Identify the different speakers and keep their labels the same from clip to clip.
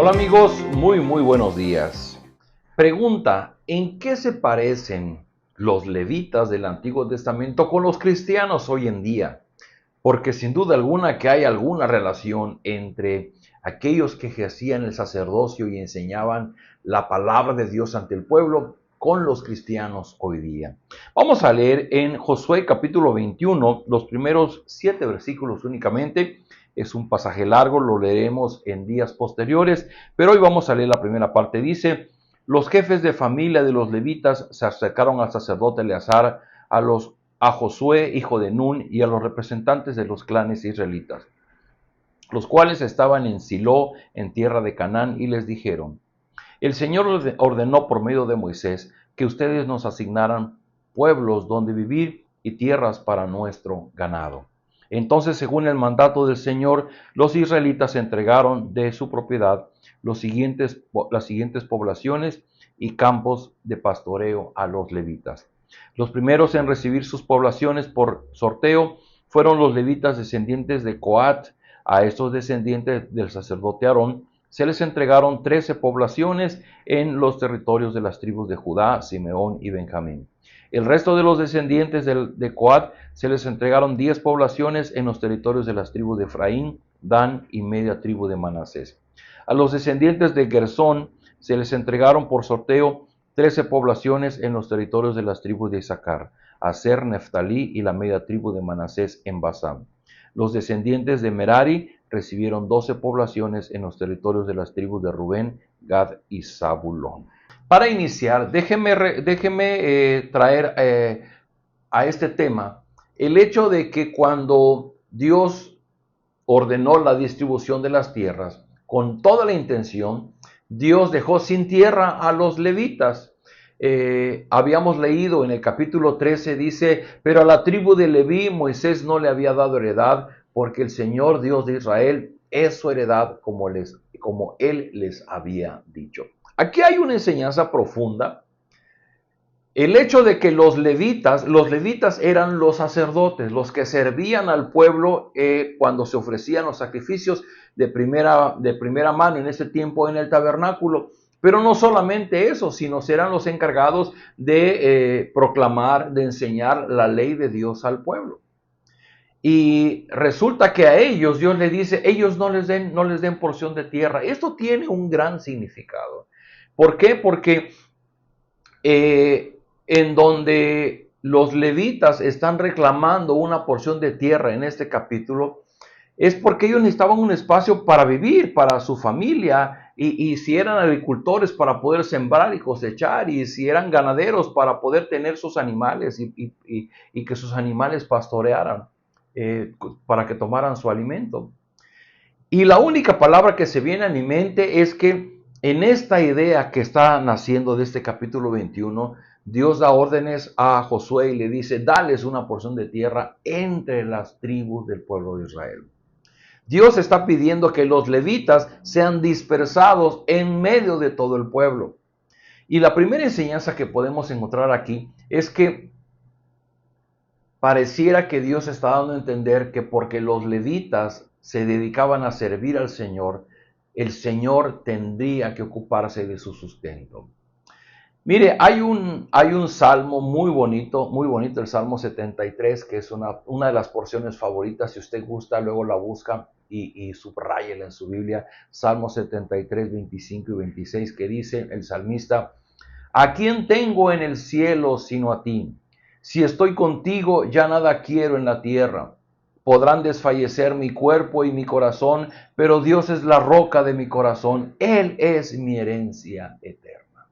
Speaker 1: Hola amigos, muy buenos días. Pregunta, ¿en qué se parecen los levitas del Antiguo Testamento con los cristianos hoy en día? Porque sin duda alguna que hay alguna relación entre aquellos que ejercían el sacerdocio y enseñaban la palabra de Dios ante el pueblo con los cristianos hoy día. Vamos a leer en Josué capítulo 21, los primeros 7 versículos únicamente. Es un pasaje largo, lo leeremos en días posteriores, pero hoy vamos a leer la primera parte. Dice: los jefes de familia de los levitas se acercaron al sacerdote Eleazar, a Josué, hijo de Nun, y a los representantes de los clanes israelitas, los cuales estaban en Silo, en tierra de Canaán, y les dijeron: el Señor ordenó por medio de Moisés que ustedes nos asignaran pueblos donde vivir y tierras para nuestro ganado. Entonces, según el mandato del Señor, los israelitas entregaron de su propiedad las siguientes poblaciones y campos de pastoreo a los levitas. Los primeros en recibir sus poblaciones por sorteo fueron los levitas descendientes de Coat. A estos descendientes del sacerdote Aarón se les entregaron 13 poblaciones en los territorios de las tribus de Judá, Simeón y Benjamín. El resto de los descendientes de Coat se les entregaron 10 poblaciones en los territorios de las tribus de Efraín, Dan y media tribu de Manasés. A los descendientes de Gersón se les entregaron por sorteo 13 poblaciones en los territorios de las tribus de Isaacar, Aser, Neftalí y la media tribu de Manasés en Basán. Los descendientes de Merari recibieron 12 poblaciones en los territorios de las tribus de Rubén, Gad y Zabulón. Para iniciar, déjeme traer a este tema el hecho de que cuando Dios ordenó la distribución de las tierras, con toda la intención, Dios dejó sin tierra a los levitas. Habíamos leído en el capítulo 13, dice: pero a la tribu de Leví Moisés no le había dado heredad, porque el Señor Dios de Israel es su heredad, como Él les había dicho. Aquí hay una enseñanza profunda. El hecho de que los levitas eran los sacerdotes, los que servían al pueblo cuando se ofrecían los sacrificios de primera mano en ese tiempo en el tabernáculo. Pero no solamente eso, sino serán los encargados de proclamar, de enseñar la ley de Dios al pueblo. Y resulta que a ellos Dios les dice: ellos no les den porción de tierra. Esto tiene un gran significado. ¿Por qué? Porque en donde los levitas están reclamando una porción de tierra en este capítulo, es porque ellos necesitaban un espacio para vivir, para su familia, y si eran agricultores para poder sembrar y cosechar, y si eran ganaderos para poder tener sus animales y que sus animales pastorearan, para que tomaran su alimento. Y la única palabra que se viene a mi mente es que en esta idea que está naciendo de este capítulo 21, Dios da órdenes a Josué y le dice: dales una porción de tierra entre las tribus del pueblo de Israel. Dios está pidiendo que los levitas sean dispersados en medio de todo el pueblo. Y la primera enseñanza que podemos encontrar aquí es que pareciera que Dios está dando a entender que porque los levitas se dedicaban a servir al Señor, el Señor tendría que ocuparse de su sustento. Mire, hay un salmo muy bonito, el Salmo 73, que es una de las porciones favoritas. Si usted gusta, luego la busca y subráyela en su Biblia. Salmo 73, 25 y 26, que dice el salmista: ¿a quién tengo en el cielo sino a ti? Si estoy contigo, ya nada quiero en la tierra. Podrán desfallecer mi cuerpo y mi corazón, pero Dios es la roca de mi corazón. Él es mi herencia eterna.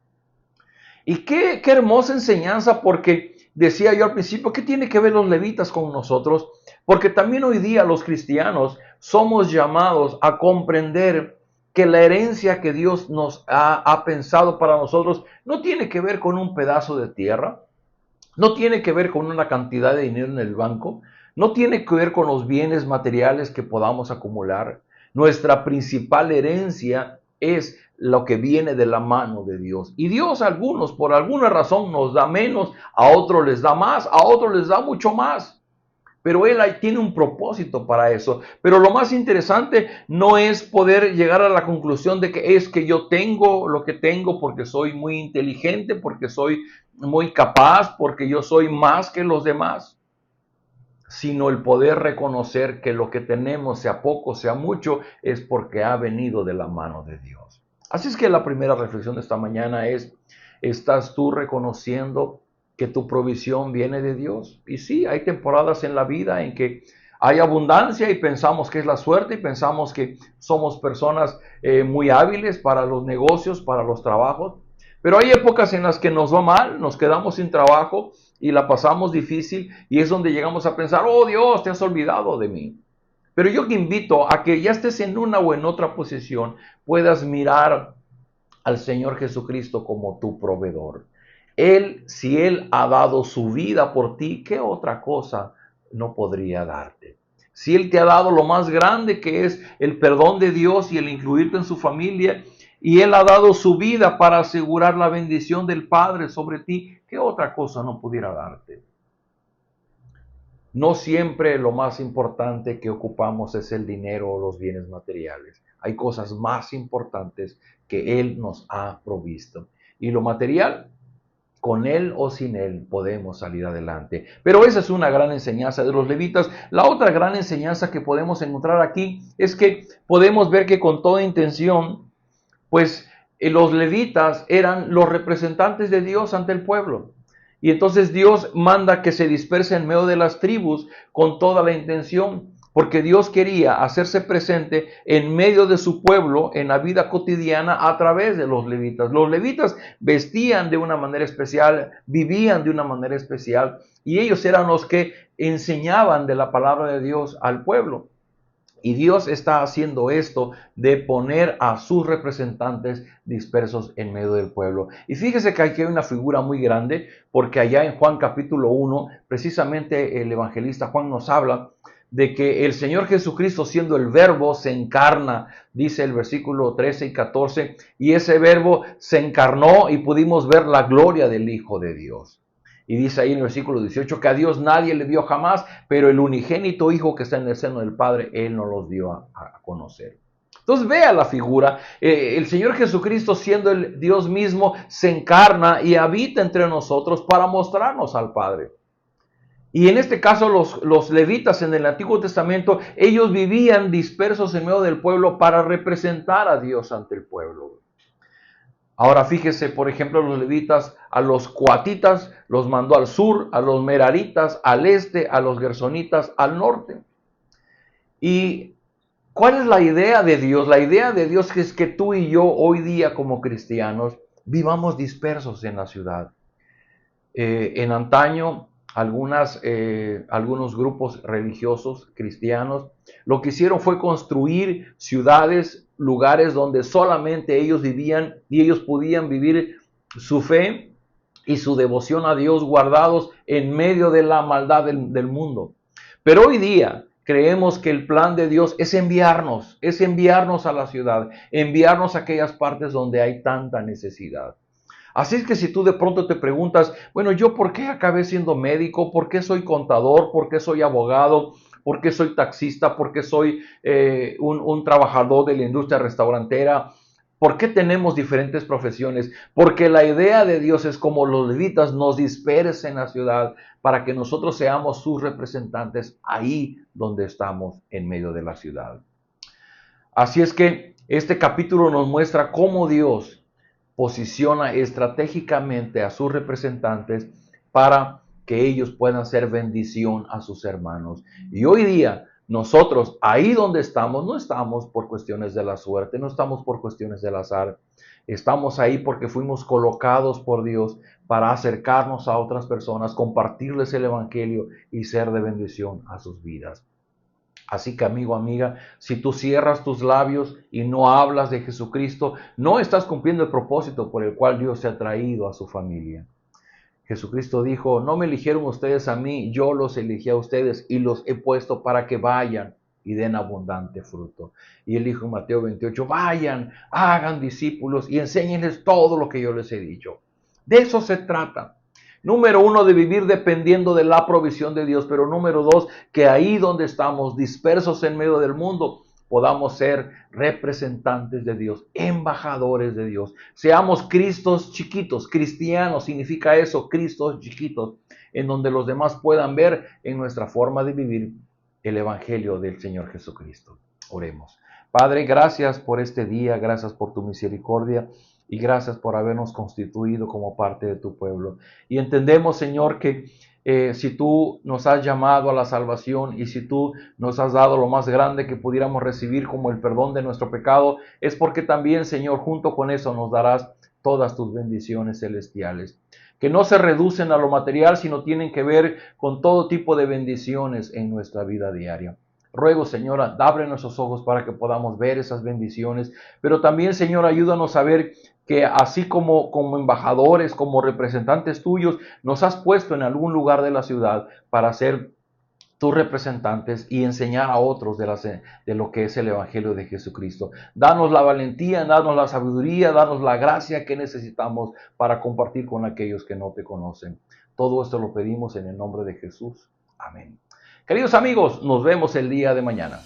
Speaker 1: Y qué hermosa enseñanza, porque decía yo al principio: ¿qué tiene que ver los levitas con nosotros? Porque también hoy día los cristianos somos llamados a comprender que la herencia que Dios nos ha pensado para nosotros no tiene que ver con un pedazo de tierra, no tiene que ver con una cantidad de dinero en el banco, no tiene que ver con los bienes materiales que podamos acumular. Nuestra principal herencia es lo que viene de la mano de Dios. Y Dios a algunos, por alguna razón, nos da menos, a otros les da más, a otros les da mucho más. Pero Él ahí tiene un propósito para eso. Pero lo más interesante no es poder llegar a la conclusión de que es que yo tengo lo que tengo porque soy muy inteligente, porque soy muy capaz, porque yo soy más que los demás, sino el poder reconocer que lo que tenemos, sea poco, sea mucho, es porque ha venido de la mano de Dios. Así es que la primera reflexión de esta mañana es, ¿estás tú reconociendo que tu provisión viene de Dios? Y sí, hay temporadas en la vida en que hay abundancia y pensamos que es la suerte y pensamos que somos personas muy hábiles para los negocios, para los trabajos, pero hay épocas en las que nos va mal, nos quedamos sin trabajo y la pasamos difícil y es donde llegamos a pensar, oh Dios, te has olvidado de mí. Pero yo te invito a que ya estés en una o en otra posición, puedas mirar al Señor Jesucristo como tu proveedor. Él, si Él ha dado su vida por ti, ¿qué otra cosa no podría darte? Si Él te ha dado lo más grande que es el perdón de Dios y el incluirte en su familia, y Él ha dado su vida para asegurar la bendición del Padre sobre ti, ¿qué otra cosa no pudiera darte? No siempre lo más importante que ocupamos es el dinero o los bienes materiales. Hay cosas más importantes que Él nos ha provisto. Y lo material, con Él o sin Él podemos salir adelante. Pero esa es una gran enseñanza de los levitas. La otra gran enseñanza que podemos encontrar aquí es que podemos ver que con toda intención, pues los levitas eran los representantes de Dios ante el pueblo. Y entonces Dios manda que se disperse en medio de las tribus con toda la intención, porque Dios quería hacerse presente en medio de su pueblo en la vida cotidiana a través de los levitas. Los levitas vestían de una manera especial, vivían de una manera especial, y ellos eran los que enseñaban de la palabra de Dios al pueblo. Y Dios está haciendo esto de poner a sus representantes dispersos en medio del pueblo. Y fíjese que aquí hay una figura muy grande, porque allá en Juan capítulo 1, precisamente el evangelista Juan nos habla de que el Señor Jesucristo, siendo el verbo, se encarna, dice el versículo 13 y 14, y ese verbo se encarnó y pudimos ver la gloria del Hijo de Dios. Y dice ahí en el versículo 18 que a Dios nadie le vio jamás, pero el unigénito Hijo que está en el seno del Padre, Él nos los dio a conocer. Entonces vea la figura, el Señor Jesucristo siendo el Dios mismo se encarna y habita entre nosotros para mostrarnos al Padre. Y en este caso los levitas en el Antiguo Testamento, ellos vivían dispersos en medio del pueblo para representar a Dios ante el pueblo. Ahora fíjese, por ejemplo, los levitas a los coatitas los mandó al sur, a los meraritas al este, a los gersonitas al norte. ¿Y cuál es la idea de Dios? La idea de Dios es que tú y yo hoy día como cristianos vivamos dispersos en la ciudad. En antaño, algunos grupos religiosos cristianos lo que hicieron fue construir ciudades, lugares donde solamente ellos vivían y ellos podían vivir su fe y su devoción a Dios guardados en medio de la maldad del mundo. Pero hoy día creemos que el plan de Dios es enviarnos a la ciudad, enviarnos a aquellas partes donde hay tanta necesidad. Así es que si tú de pronto te preguntas, bueno, ¿yo por qué acabé siendo médico? ¿Por qué soy contador? ¿Por qué soy abogado? ¿Por qué soy taxista? ¿Por qué soy un trabajador de la industria restaurantera? ¿Por qué tenemos diferentes profesiones? Porque la idea de Dios es como los levitas nos dispersen en la ciudad para que nosotros seamos sus representantes ahí donde estamos en medio de la ciudad. Así es que este capítulo nos muestra cómo Dios posiciona estratégicamente a sus representantes para que ellos puedan ser bendición a sus hermanos. Y hoy día nosotros ahí donde estamos, no estamos por cuestiones de la suerte, no estamos por cuestiones del azar, estamos ahí porque fuimos colocados por Dios para acercarnos a otras personas, compartirles el evangelio y ser de bendición a sus vidas. Así que amigo, amiga, si tú cierras tus labios y no hablas de Jesucristo, no estás cumpliendo el propósito por el cual Dios te ha traído a su familia. Jesucristo dijo, no me eligieron ustedes a mí, yo los elegí a ustedes y los he puesto para que vayan y den abundante fruto. Y él dijo en Mateo 28, vayan, hagan discípulos y enséñenles todo lo que yo les he dicho. De eso se trata. Número uno, de vivir dependiendo de la provisión de Dios. Pero número dos, que ahí donde estamos dispersos en medio del mundo, podamos ser representantes de Dios, embajadores de Dios. Seamos Cristos chiquitos. Cristianos significa eso, Cristos chiquitos, en donde los demás puedan ver en nuestra forma de vivir el Evangelio del Señor Jesucristo. Oremos. Padre, gracias por este día, gracias por tu misericordia y gracias por habernos constituido como parte de tu pueblo. Y entendemos, Señor, que si tú nos has llamado a la salvación y si tú nos has dado lo más grande que pudiéramos recibir como el perdón de nuestro pecado, es porque también, Señor, junto con eso nos darás todas tus bendiciones celestiales, que no se reducen a lo material, sino tienen que ver con todo tipo de bendiciones en nuestra vida diaria. Ruego, Señora, abre nuestros ojos para que podamos ver esas bendiciones, pero también, Señor, ayúdanos a ver que así como embajadores, como representantes tuyos, nos has puesto en algún lugar de la ciudad para ser tus representantes y enseñar a otros de lo que es el Evangelio de Jesucristo. Danos la valentía, danos la sabiduría, danos la gracia que necesitamos para compartir con aquellos que no te conocen. Todo esto lo pedimos en el nombre de Jesús. Amén. Queridos amigos, nos vemos el día de mañana.